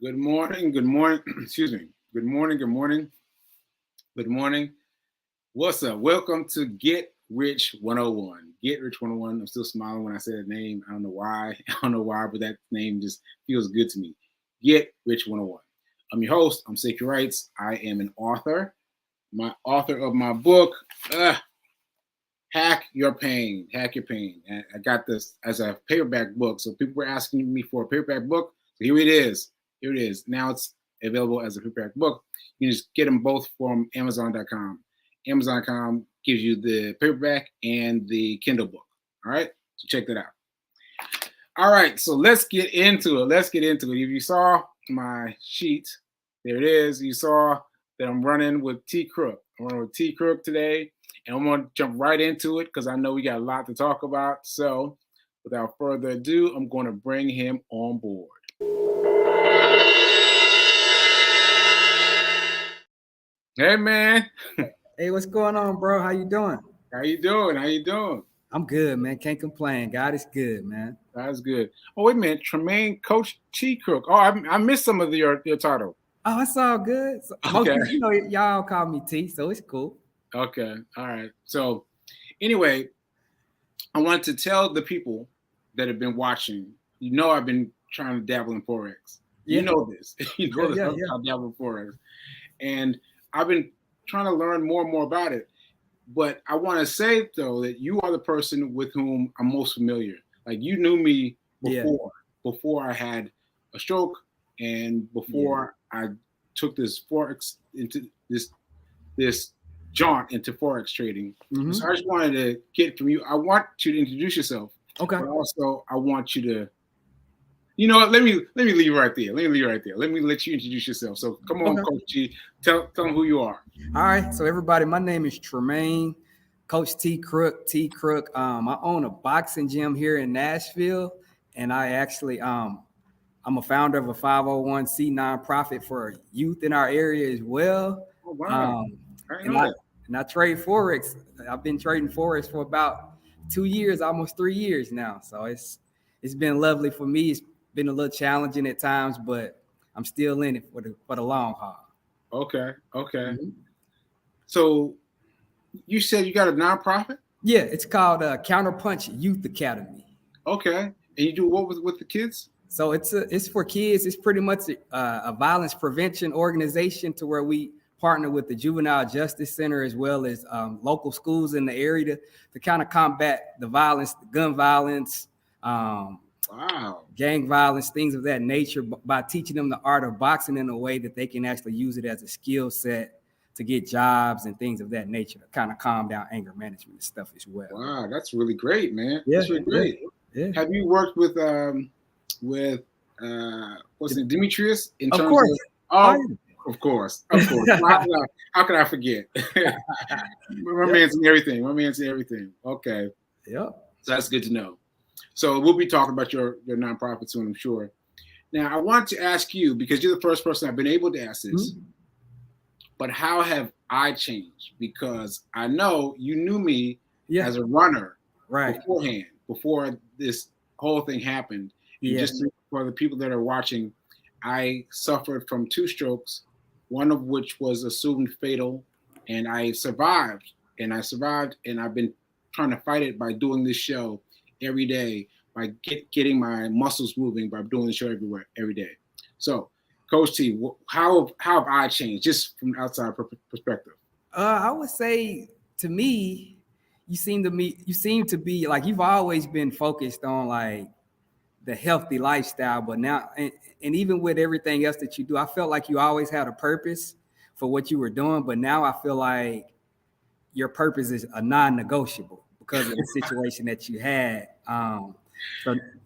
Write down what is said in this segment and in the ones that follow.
Good morning. Good morning. Excuse me. Good morning. Good morning. Good morning. What's up? Welcome to Get Rich 101. Get Rich 101. I'm still smiling when I say that name. I don't know why. I don't know why, but that name just feels good to me. Get Rich 101. I'm your host. I'm Sacred Rights. I am an author. My author of my book, Hack Your Pain. Hack Your Pain. And I got this as a paperback book. So people were asking me for a paperback book. So here it is. Here it is. Now it's available as a paperback book. You can just get them both from Amazon.com. Amazon.com gives you the paperback and the Kindle book. All right? So check that out. All right. So let's get into it. If you saw my sheet, there it is. You saw that I'm running with T. Crook. I'm running with T. Crook today. And I'm going to jump right into it because I know we got a lot to talk about. So without further ado, I'm going to bring him on board. Hey, man. Hey, what's going on, bro? How you doing? How you doing? I'm good, man. Can't complain. God is good, man. That's good. Oh, wait a minute. Tremaine, Coach T. Crook. Oh, I missed some of your title. Oh, it's all good. Okay. Y'all call me T, so it's cool. Okay. All right. So anyway, I want to tell the people that have been watching, I've been trying to dabble in Forex. Yeah. You know this. I'm trying to dabble in Forex. And I've been trying to learn more and more about it. But I want to say, though, that you are the person with whom I'm most familiar. Like, you knew me before I had a stroke and before I took this Forex into this jaunt into Forex trading. Mm-hmm. So I just wanted to get from you. I want you to introduce yourself. Okay. But also, I want you to, let me leave right there. Let me let you introduce yourself. So come on, Coach G. Tell them who you are. All right. So everybody, my name is Tremaine, Coach T. Crook. I own a boxing gym here in Nashville, and I actually I'm a founder of a 501c nonprofit for youth in our area as well. Oh, wow. And I trade Forex. I've been trading Forex for about 2 years, almost 3 years now. So it's been lovely for me. It's been a little challenging at times, but I'm still in it for the long haul. Okay. Mm-hmm. So you said you got a nonprofit? Yeah, it's called Counterpunch Youth Academy. Okay. And you do what with the kids? So it's for kids. It's pretty much a violence prevention organization to where we partner with the Juvenile Justice Center as well as local schools in the area to kind of combat the violence, the gun violence, gang violence, things of that nature by teaching them the art of boxing in a way that they can actually use it as a skill set to get jobs and things of that nature to kind of calm down anger management and stuff as well. Wow, that's really great, man. Yeah, that's really great. Yeah. Have you worked with what's it, Demetrius? In terms of course. How could I forget? My man's in everything. Okay. Yep. So that's good to know. So we'll be talking about your nonprofit soon, I'm sure. Now, I want to ask you, because you're the first person I've been able to ask this, but how have I changed? Because I know you knew me as a runner beforehand, before this whole thing happened. Just for the people that are watching, I suffered from 2 strokes, one of which was assumed fatal, and I survived. And I've been trying to fight it by doing this show every day, by getting my muscles moving, by doing the show every day. So, Coach T, how have I changed, just from outside perspective? I would say, to me, you seem to be like you've always been focused on like the healthy lifestyle, but now and even with everything else that you do, I felt like you always had a purpose for what you were doing, but now I feel like your purpose is a non-negotiable because of the situation that you had.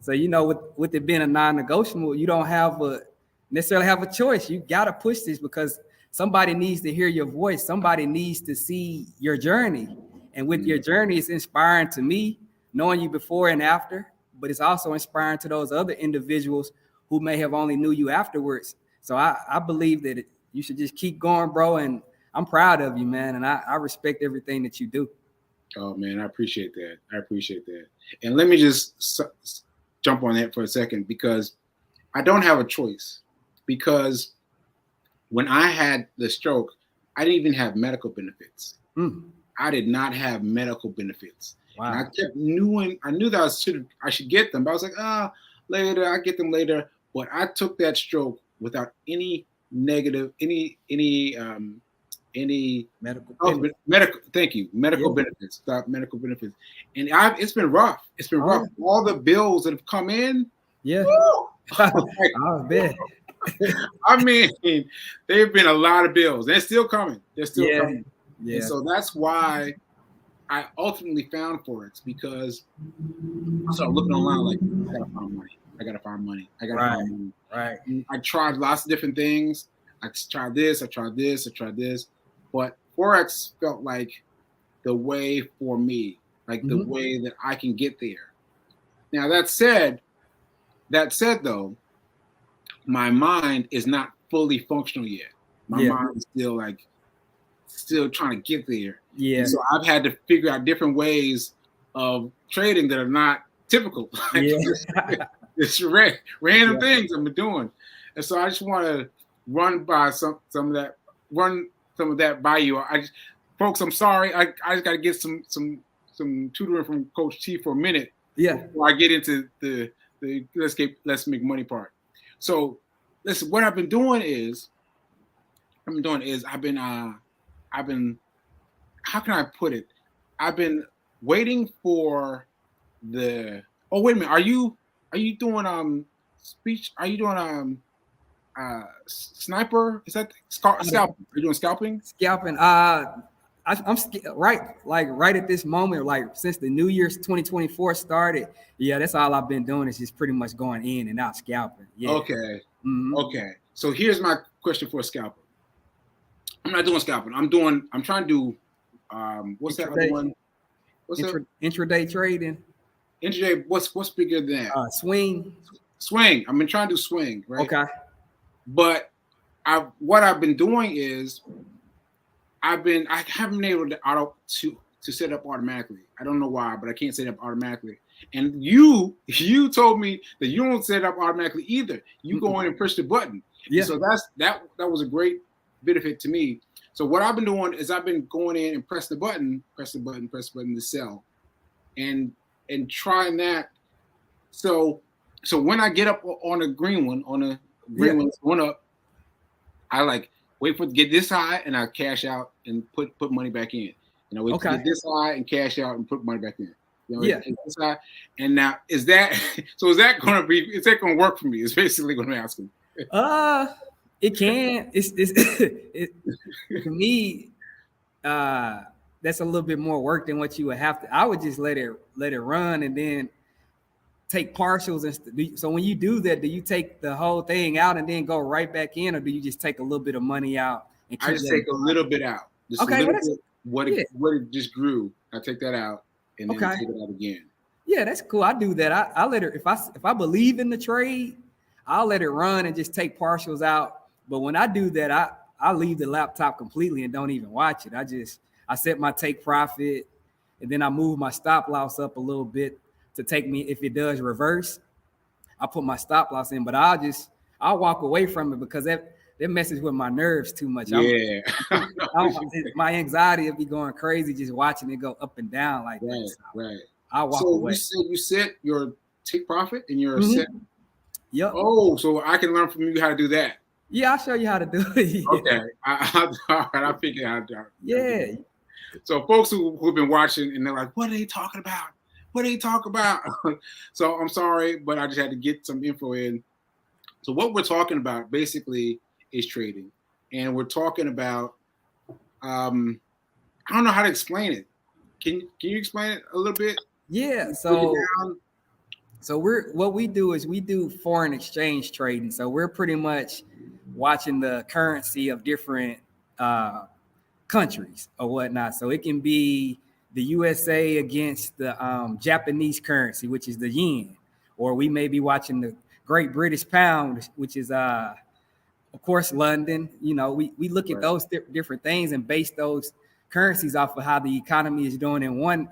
So with it being a non-negotiable, you don't necessarily have a choice. You got to push this because somebody needs to hear your voice. Somebody needs to see your journey. And with your journey, it's inspiring to me, knowing you before and after, but it's also inspiring to those other individuals who may have only knew you afterwards. So I believe that you should just keep going, bro. And I'm proud of you, man. And I respect everything that you do. Oh, man, I appreciate that. And let me just jump on that for a second, because I don't have a choice. because when I had the stroke, I didn't even have medical benefits. I did not have medical benefits. Wow. And I knew that I should get them, but I was like, later, I get them later. But I took that stroke without any negative, any medical benefits, without medical benefits. And it's been rough. It's been rough. All the bills that have come in. Yeah. I bet. I mean, they've been a lot of bills. They're still coming. They're still coming. Yeah. And so that's why I ultimately found Forex, because I started looking online like, I gotta find money. I gotta find money. Right. And I tried lots of different things. I tried this. But Forex felt like the way for me, like the way that I can get there. Now that said though, my mind is not fully functional yet. My mind is still trying to get there. Yeah. And so I've had to figure out different ways of trading that are not typical. It's random things I've been doing. And so I just want to run some of that by you. Folks, I'm sorry. I just got to get some tutoring from Coach T for a minute. Yeah. Before I get into the let's make money part. So listen, what I've been doing is I've been how can I put it? I've been waiting for the wait a minute. Are you doing speech? Are you doing sniper? Is that scalping? Are you doing scalping? Scalping. I'm right at this moment, like since the New Year's 2024 started. Yeah, that's all I've been doing is just pretty much going in and out scalping. Yeah. Okay. Okay. So here's my question for a scalper. I'm not doing scalping. I'm trying to do what's that other one? What's intraday trading. Intraday. What's bigger than that? Swing. I've been trying to do swing, right? Okay. But what I've been doing is I haven't been able to set up automatically. I don't know why, but I can't set up automatically. And you told me that you don't set up automatically either. You go in and push the button. Yeah. And so that was a great benefit to me. So what I've been doing is I've been going in and press the button to sell, and trying that. So when I get up on a green one, one's going up, I like wait for it to get this high and I cash out and put money back in. You know, wait to get this high and cash out and put money back in. You know, this high. And now is that going to work for me? It's basically what I'm asking. It can. It to me, that's a little bit more work than what you would have to. I would just let it run and then take partials. And so when you do that, do you take the whole thing out and then go right back in, or do you just take a little bit of money out? And I just take a little bit out. Just what it just grew. I take that out and then take it out again. Yeah, that's cool. I do that. I let it, if I believe in the trade, I'll let it run and just take partials out. But when I do that, I leave the laptop completely and don't even watch it. I set my take profit, and then I move my stop loss up a little bit to take me, if it does reverse, I put my stop loss in, but I'll walk away from it because that messes with my nerves too much. Yeah. My anxiety will be going crazy just watching it go up and down like that. So right. I'll walk away. So you set your take profit and your set. Yep. Oh, so I can learn from you how to do that. Yeah, I'll show you how to do it. Okay. I figure out how to do it. Yeah. So folks who've been watching and they're like, what are they talking about? What do they talk about? So I'm sorry, but I just had to get some info in. So what we're talking about basically is trading. And we're talking about, I don't know how to explain it. Can you explain it a little bit? Yeah. So what we do is we do foreign exchange trading. So we're pretty much watching the currency of different countries or whatnot. So it can be the USA against the Japanese currency, which is the yen, or we may be watching the Great British Pound, which is of course London. You know, we look at those different things and base those currencies off of how the economy is doing in one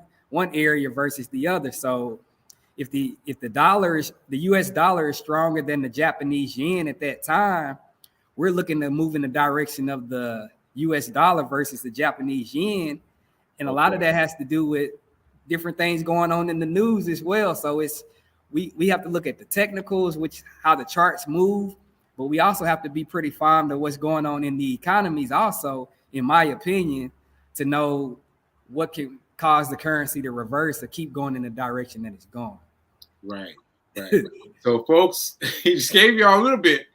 area versus the other. So if the US dollar is stronger than the Japanese yen at that time, we're looking to move in the direction of the US dollar versus the Japanese yen. And a lot of that has to do with different things going on in the news as well. So we have to look at the technicals, which how the charts move, but we also have to be pretty fond of what's going on in the economies also, in my opinion, to know what can cause the currency to reverse or keep going in the direction that it's going. Right. So folks, he just gave y'all a little bit.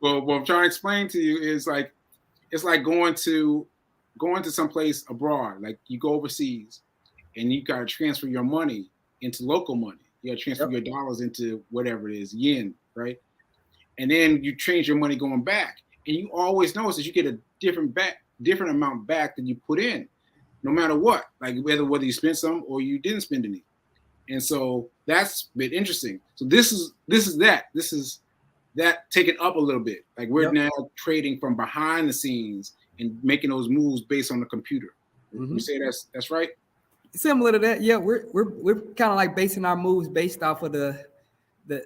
Well, what I'm trying to explain to you is like, it's like going to some place abroad. Like you go overseas and you got to transfer your money into local money. You got to transfer your dollars into whatever it is, yen, right? And then you change your money going back. And you always notice that you get a different amount back than you put in, no matter what, like whether you spent some or you didn't spend any. And so that's been interesting. So this is that taken up a little bit. Like we're now trading from behind the scenes and making those moves based on the computer. You say that's right? Similar to that, yeah. We're kind of like basing our moves based off of the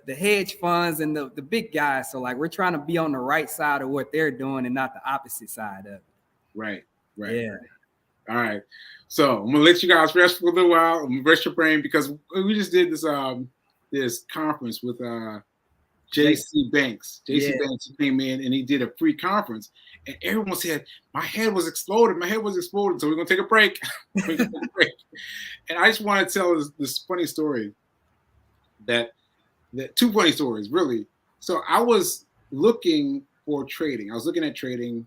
hedge funds and the big guys. So like we're trying to be on the right side of what they're doing and not the opposite side of it. Right. Yeah. All right. So I'm gonna let you guys rest for a little while. I'm gonna rest your brain because we just did this conference with JC Banks. Banks came in and he did a free conference, and everyone said my head was exploded. So we're gonna take a break. And I just want to tell this funny story. That two funny stories, really. So I was looking for trading. I was looking at trading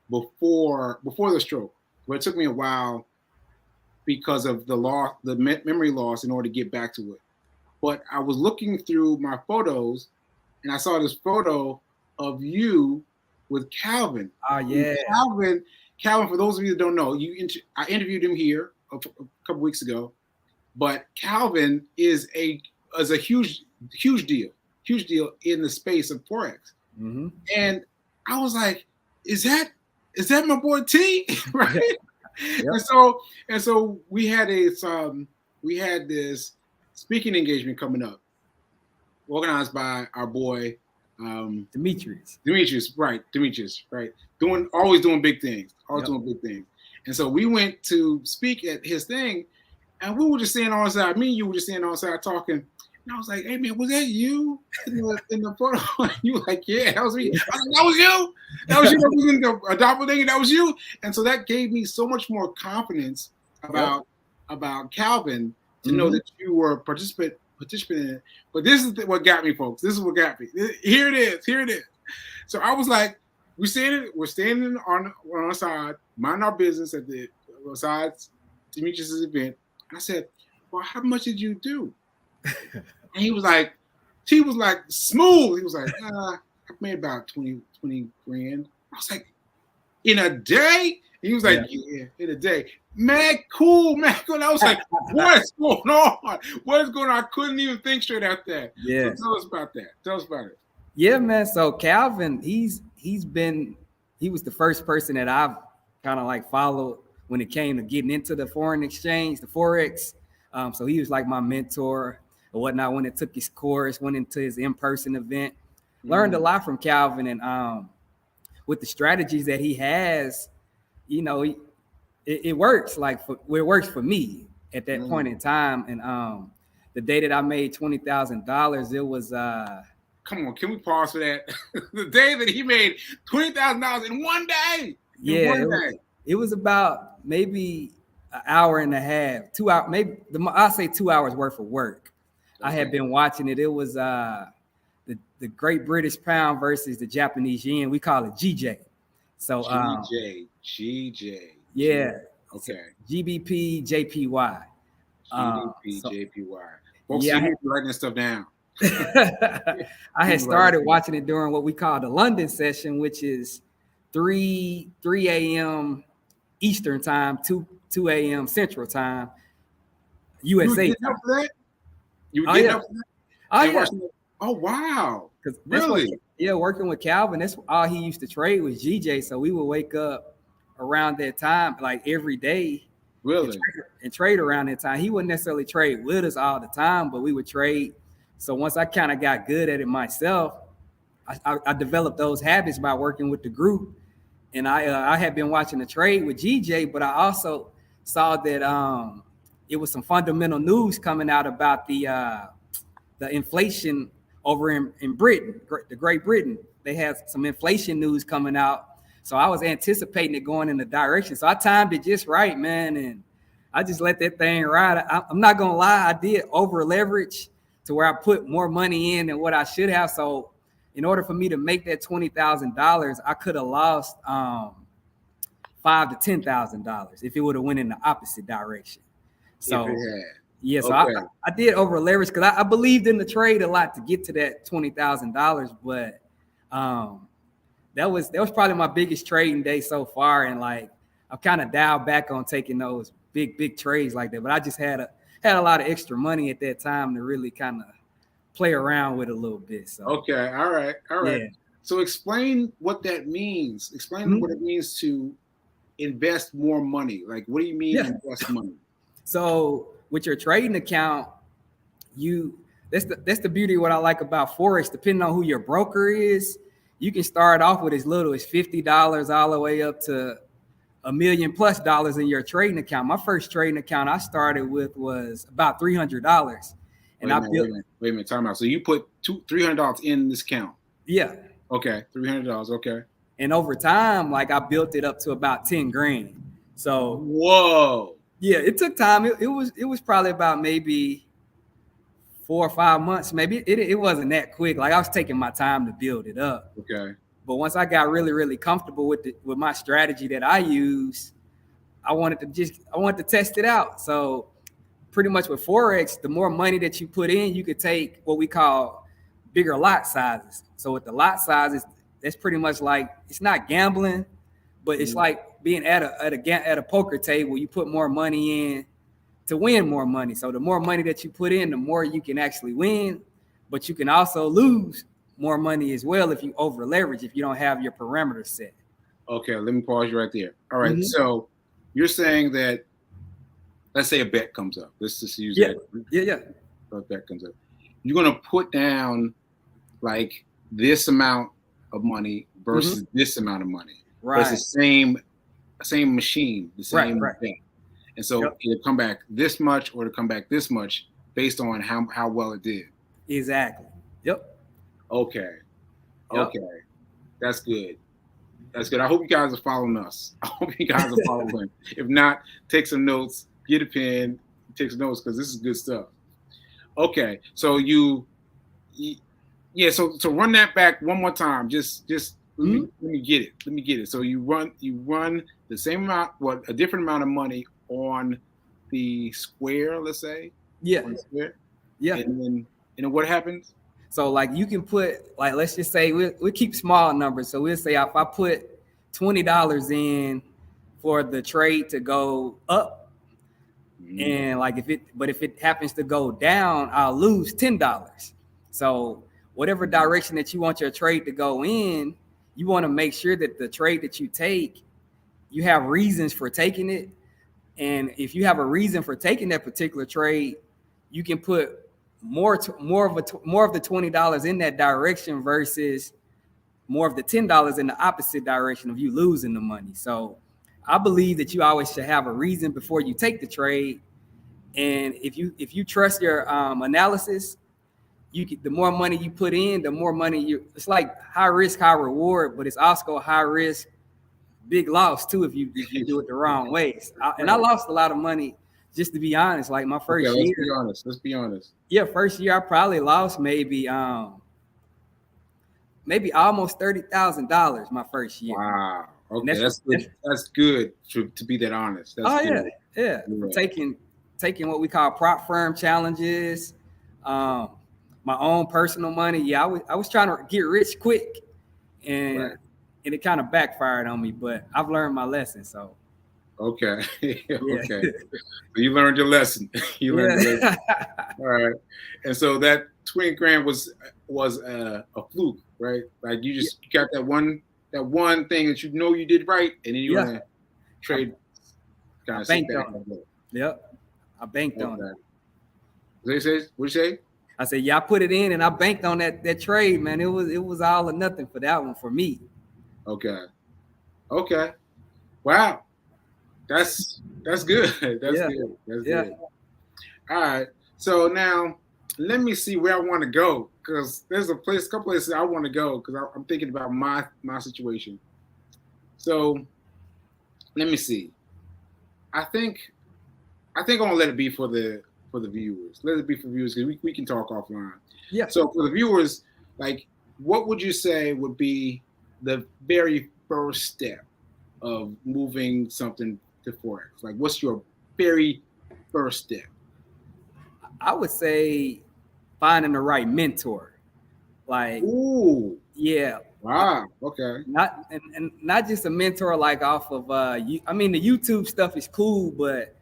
before the stroke, but it took me a while because of the memory loss in order to get back to it. But I was looking through my photos and I saw this photo of you with Calvin. Oh yeah. Calvin, for those of you that don't know, I interviewed him here a couple weeks ago, but Calvin is a huge deal in the space of Forex. And I was like, is that my boy T? Right? And so we had this speaking engagement coming up, organized by our boy Demetrius, right? Always doing big things. And so we went to speak at his thing, and we were just standing on the side. Me and you were just standing on the side talking. And I was like, "Hey man, was that you in the photo?" And you were like, "Yeah, that was me." I was like, "That was you. That was you. That was in the doppelganger. That was you." And so that gave me so much more confidence about Calvin to know that you were a participant in it. But this is what got me, folks. This is what got me. Here it is. So I was like, we're standing on our side, mind our business at the besides Demetrius' event. And I said, "Well, how much did you do?" And he was like smooth. He was like, I made about 20 grand. I was like, in a day? He was like, yeah, in a day. Man, cool. I was like, what's going on? What is going on? I couldn't even think straight after that. Yeah. So tell us about it. Yeah, man. So Calvin, he was the first person that I've kind of like followed when it came to getting into the foreign exchange, the Forex. So he was like my mentor or whatnot. When it took his course, went into his in-person event, learned a lot from Calvin, and with the strategies that he has, you know, it works. It works for me at that point in time. And the day that I made $20,000, it was. Come on, can we pause for that? The day that he made $20,000 in one day. It was about maybe an hour and a half, 2 hours, maybe I'll say 2 hours worth of work. Okay. I had been watching it. It was the Great British Pound versus the Japanese Yen. We call it GJ. So GJ. Yeah. Okay. GBP JPY. JPY. Folks, you're writing this stuff down. I had started watching it during what we call the London session, which is 3 a.m. Eastern time, 2 a.m. Central time, USA. You were getting up for that? Oh, yeah. Oh, wow. Really? Working with Calvin, that's all he used to trade was GJ. So we would wake up around that time, like every day, Really? and trade around that time. He wouldn't necessarily trade with us all the time, but we would trade. So once I kind of got good at it myself, I developed those habits by working with the group. And I had been watching the trade with GJ, but I also saw that it was some fundamental news coming out about the inflation over in Britain, the Great Britain. They had some inflation news coming out. So I was anticipating it going in the direction. So I timed it just right, man. And I just let that thing ride. I'm not going to lie. I did over leverage to where I put more money in than what I should have. So in order for me to make that $20,000, I could have lost $5,000 to $10,000 if it would have went in the opposite direction. So yeah, so okay. I did over leverage because I believed in the trade a lot to get to that $20,000, but that was probably my biggest trading day so far, and like I've kind of dialed back on taking those big trades like that. But I just had a lot of extra money at that time to really kind of play around with a little bit. So okay, all right. Yeah. So explain what that means. Explain what it means to invest more money. Like, what do you mean invest money? So with your trading account, that's the beauty of what I like about Forex. Depending on who your broker is, you can start off with as little as $50 all the way up to $1 million plus in your trading account. My first trading account I started with was about $300. And wait a minute, time out. So you put $300 in this account? Yeah. Okay, $300. Okay. And over time, like I built it up to about 10 grand. So whoa. Yeah, it took time. It was probably about maybe 4 or 5 months. Maybe it wasn't that quick. Like I was taking my time to build it up. Okay. But once I got really comfortable with my strategy that I use, I wanted to test it out. So pretty much with Forex, the more money that you put in, you could take what we call bigger lot sizes. So with the lot sizes, that's pretty much like, it's not gambling, but it's like being at a poker table. You put more money in to win more money. So the more money that you put in, the more you can actually win, but you can also lose more money as well if you over leverage, if you don't have your parameters set. Okay, let me pause you right there. All right, so you're saying that, let's say a bet comes up. Let's just use that. Yeah. A bet comes up. You're going to put down like this amount of money versus this amount of money. Right. It's the same machine, the same bet. And so it'll come back this much or it'll come back this much based on how well it did. Exactly. Yep. Okay. Okay. That's good. That's good. I hope you guys are following us. I hope you guys are following. If not, take some notes, get a pen, take some notes because this is good stuff. Okay. So so run that back one more time. Just let me get it. Let me get it. So you run the same amount, a different amount of money on the square, let's say. Yeah. Yeah. And then what happens? So like you can put, like, let's just say we keep small numbers. So we'll say if I put $20 in for the trade to go up, and like if it happens to go down, I'll lose $10. So whatever direction that you want your trade to go in, you want to make sure that the trade that you take, you have reasons for taking it. And if you have a reason for taking that particular trade, you can put more of the $20 in that direction versus more of the $10 in the opposite direction of you losing the money. So I believe that you always should have a reason before you take the trade. And if you trust your analysis, the more money you put in, the more money it's like high risk, high reward, but it's also high risk, big loss too if you do it the wrong ways. And I lost a lot of money, just to be honest. Like my first year. Let's be honest. Yeah, first year I probably lost maybe almost $30,000 my first year. Wow. Okay, that's good. That's good to be that honest. That's good. Yeah. Taking what we call prop firm challenges, my own personal money. Yeah, I was trying to get rich quick, and it kind of backfired on me. But I've learned my lesson. So. Okay. Okay. So you learned your lesson. You learned your lesson. All right. And so that 20 grand was a fluke, right? Like you just got that one thing that you know you did right, and then you want to trade. kind of sit back and go. Yep, I banked on it. What you say? I said, yeah, I put it in and I banked on that trade, man. It was all or nothing for that one for me. Okay. Wow. That's good. That's good. That's good. All right. So now let me see where I want to go, because there's a couple places I want to go, because I'm thinking about my situation. So let me see. I think I'm gonna let it be for the viewers. Let it be for viewers, because we can talk offline. Yeah. So for the viewers, like, what would you say would be the very first step of moving something to Forex? Like, what's your very first step? I would say finding the right mentor. Like, ooh, yeah. Wow. Okay. Not just a mentor like off of I mean, the YouTube stuff is cool, but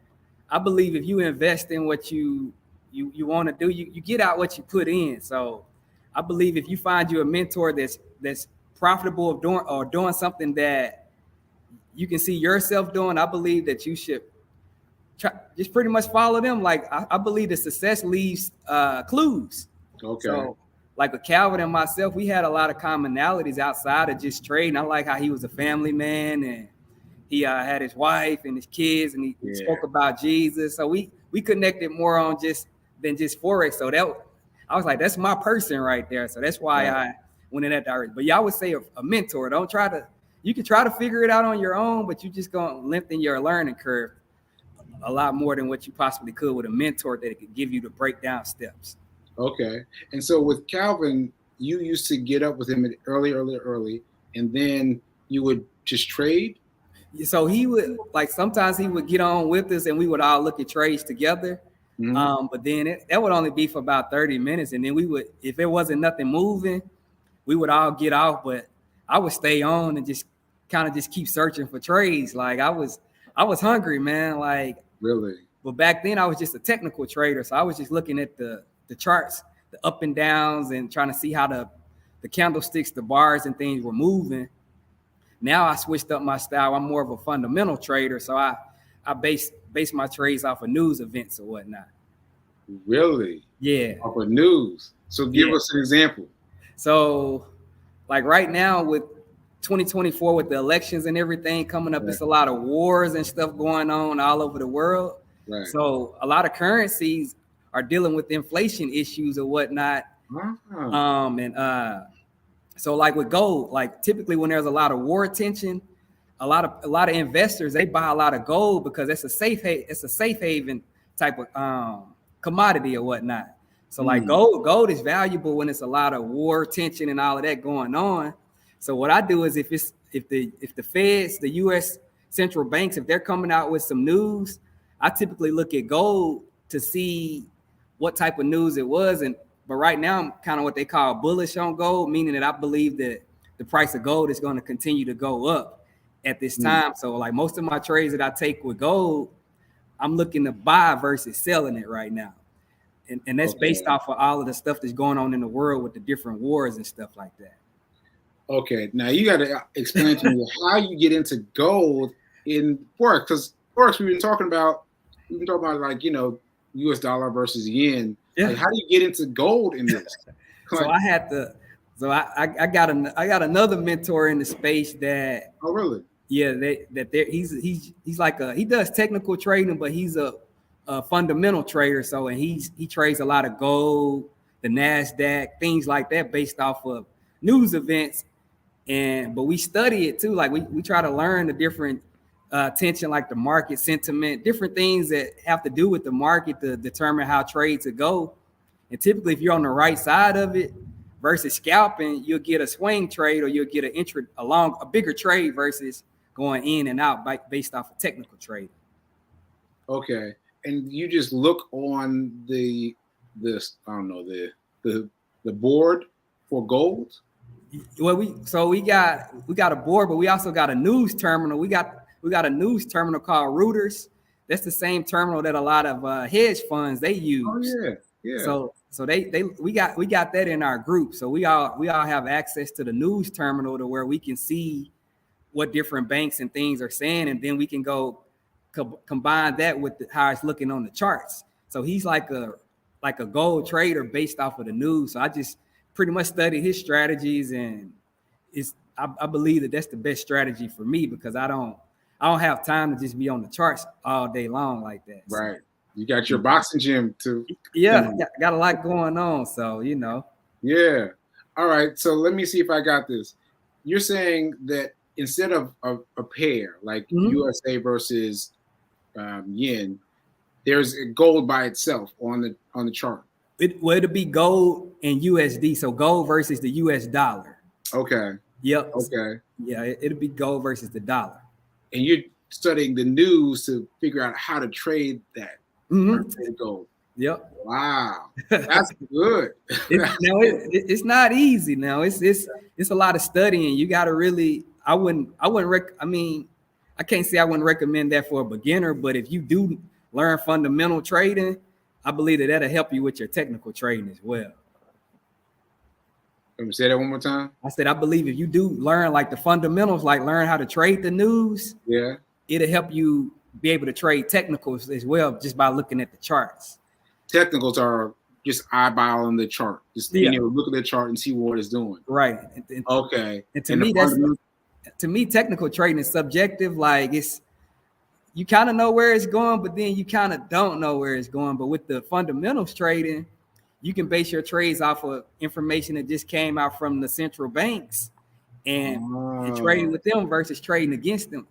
I believe if you invest in what you want to do, you get out what you put in. So I believe if you find you a mentor that's profitable of doing something that you can see yourself doing, I believe that you should just pretty much follow them. Like, I believe that success leaves clues. Okay. So, like with Calvin and myself, we had a lot of commonalities outside of just trading. I like how he was a family man, and he had his wife and his kids, and he spoke about Jesus. So we connected more on than just Forex. So I was like, that's my person right there. So that's why I went in that direction. But y'all would say a mentor. You can try to figure it out on your own, but you just gonna lengthen your learning curve a lot more than what you possibly could with a mentor that could give you the breakdown steps. Okay. And so with Calvin, you used to get up with him early, and then you would just trade? So he would, like, sometimes he would get on with us and we would all look at trades together. Mm-hmm. But then that would only be for about 30 minutes. And then we would, if there wasn't nothing moving, we would all get off, but I would stay on and just kind of just keep searching for trades. Like, I was hungry, man. Like, really? But back then I was just a technical trader. So I was just looking at the charts, the up and downs, and trying to see how the candlesticks, the bars and things were moving. Now I switched up my style. I'm more of a fundamental trader. So I base my trades off of news events or whatnot. Really? Yeah. Off of news. So give us an example. So, like right now with 2024, with the elections and everything coming up, it's a lot of wars and stuff going on all over the world. Right. So a lot of currencies are dealing with inflation issues or whatnot. So like with gold, like typically when there's a lot of war tension, a lot of investors, they buy a lot of gold because it's a safe haven type of commodity or whatnot. So like gold is valuable when it's a lot of war tension and all of that going on. So what I do is if the Feds, the US central banks, if they're coming out with some news, I typically look at gold to see what type of news it was. But right now I'm kind of what they call bullish on gold, meaning that I believe that the price of gold is going to continue to go up at this time. So like most of my trades that I take with gold, I'm looking to buy versus selling it right now. And that's based off of all of the stuff that's going on in the world with the different wars and stuff like that. Okay. Now you got to explain to me how you get into gold in Forex, because Forex we've been talking about like, US dollar versus yen. Yeah. Like, how do you get into gold in this? I got another mentor in the space that. Oh, really? Yeah, he's like he does technical trading, but he's a fundamental trader. So he trades a lot of gold, the NASDAQ, things like that, based off of news events. But we study it too. Like we try to learn the different tension, like the market sentiment, different things that have to do with the market to determine how trades will go. And typically, if you're on the right side of it versus scalping, you'll get a swing trade or you'll get a bigger trade versus going in and out based off of technical trading. Okay, and you just look on the board for gold. Well, we got a board, but we also got a news terminal. We got a news terminal called Reuters. That's the same terminal that a lot of hedge funds they use. Oh yeah. So we got that in our group. So we all have access to the news terminal to where we can see what different banks and things are saying, and then we can go combine that with how it's looking on the charts. So he's like a gold trader based off of the news. So I just pretty much studied his strategies, and I believe that that's the best strategy for me, because I don't have time to just be on the charts all day long like that. Right. You got your boxing gym too. Yeah, got a lot going on. So, Yeah. All right. So let me see if I got this. You're saying that instead of a pair like USA versus yen, there's gold by itself on the chart. It'll be gold and USD. So gold versus the US dollar. Okay. Yep. Okay. Yeah, it'll be gold versus the dollar. And you're studying the news to figure out how to trade that. Trade gold. Yep. Wow, that's good. It's not easy. Now it's a lot of studying. You got to really. I can't say I wouldn't recommend that for a beginner, but if you do learn fundamental trading, I believe that'll help you with your technical trading as well. Let me say that one more time. I said I believe if you do learn like the fundamentals, like learn how to trade the news, it'll help you be able to trade technicals as well just by looking at the charts. Technicals are just eyeballing the chart, just being able to look at the chart and see what it's doing. Right. Okay. And to me, technical trading is subjective. Like you kind of know where it's going, but then you kind of don't know where it's going. But with the fundamentals trading, you can base your trades off of information that just came out from the central banks and trade with them versus trading against them.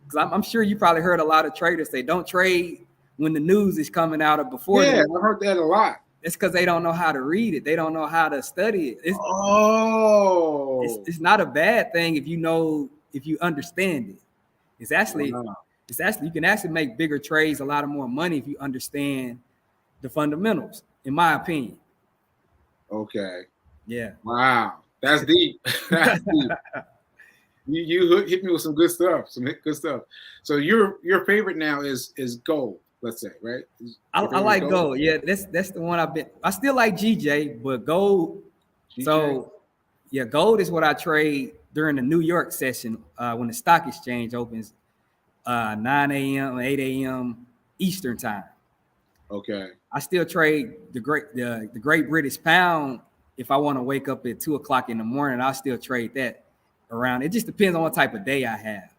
Because I'm sure you probably heard a lot of traders say don't trade when the news is coming out or before. Yeah, I heard that a lot. It's because they don't know how to read it. They don't know how to study it. It's not a bad thing if you understand it. It's actually you can actually make bigger trades, a lot of more money if you understand the fundamentals, in my opinion. Okay. Yeah. Wow. That's deep. That's deep. You hit me with some good stuff. So your favorite now is gold, let's say, right? I like gold. Yeah, that's the one I still like GJ, but gold. GJ. So yeah, gold is what I trade during the New York session when the stock exchange opens 9 a.m. 8 a.m. Eastern time. Okay. I still trade the Great British Pound. If I want to wake up at 2:00 in the morning, I'll still trade that around. It just depends on what type of day I have.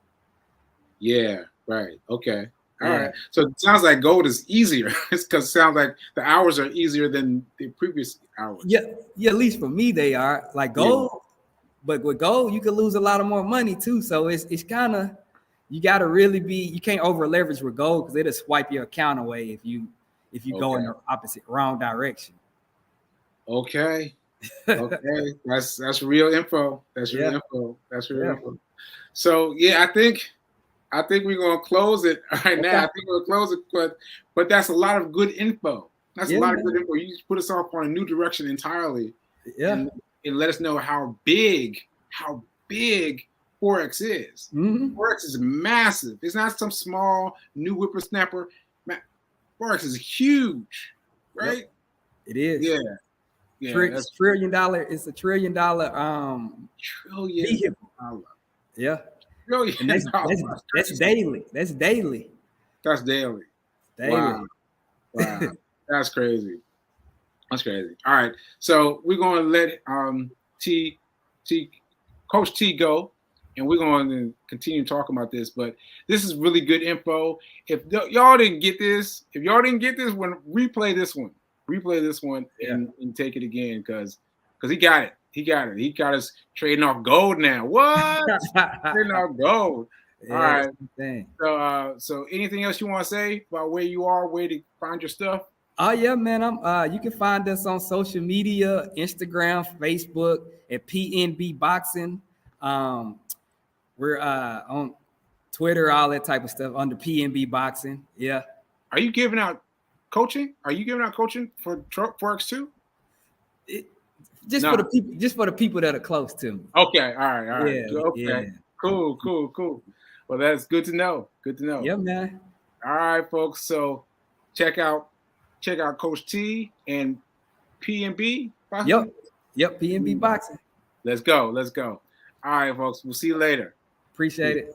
Yeah, right. Okay. All right. So it sounds like gold is easier. It's because it sounds like the hours are easier than the previous hours. Yeah, at least for me, they are. Like gold, but with gold, you can lose a lot of more money too. So it's kind of, you got to really you can't over leverage with gold because it'll swipe your account away if you go in the wrong direction. Okay. Okay. That's real info. That's real info. So I think we're gonna close it right now. I think we're gonna close it, but that's a lot of good info. That's a lot of good info. You just put us off on a new direction entirely. Yeah. And let us know how big Forex is. Forex is massive. It's not some small new whippersnapper. Forex is huge, right? Yep. It is. Yeah. It's $1 trillion. It's $1 trillion. Trillion. Yeah. Trillion. That's daily. That's daily. That's daily. Wow. That's crazy. That's crazy. All right. So we're going to let Coach T go, and we're going to continue talking about this. But this is really good info. If y'all didn't get this, replay this one and take it again because he got it. He got us trading off gold now. What? Trading off gold. All right. So anything else you want to say about where you are, where to find your stuff? Oh yeah, man. You can find us on social media, Instagram, Facebook at PNB Boxing. We're on Twitter, all that type of stuff under PNB Boxing. Yeah. Are you giving out coaching? Are you giving out coaching for Forex too? Just for the people that are close to me. Okay. All right. Yeah, okay. Yeah. Cool. Well, that's good to know. Yeah, man. All right, folks. So check out Coach T and PNB Boxing. Yep. PNB Boxing. Let's go. All right, folks. We'll see you later. Appreciate it.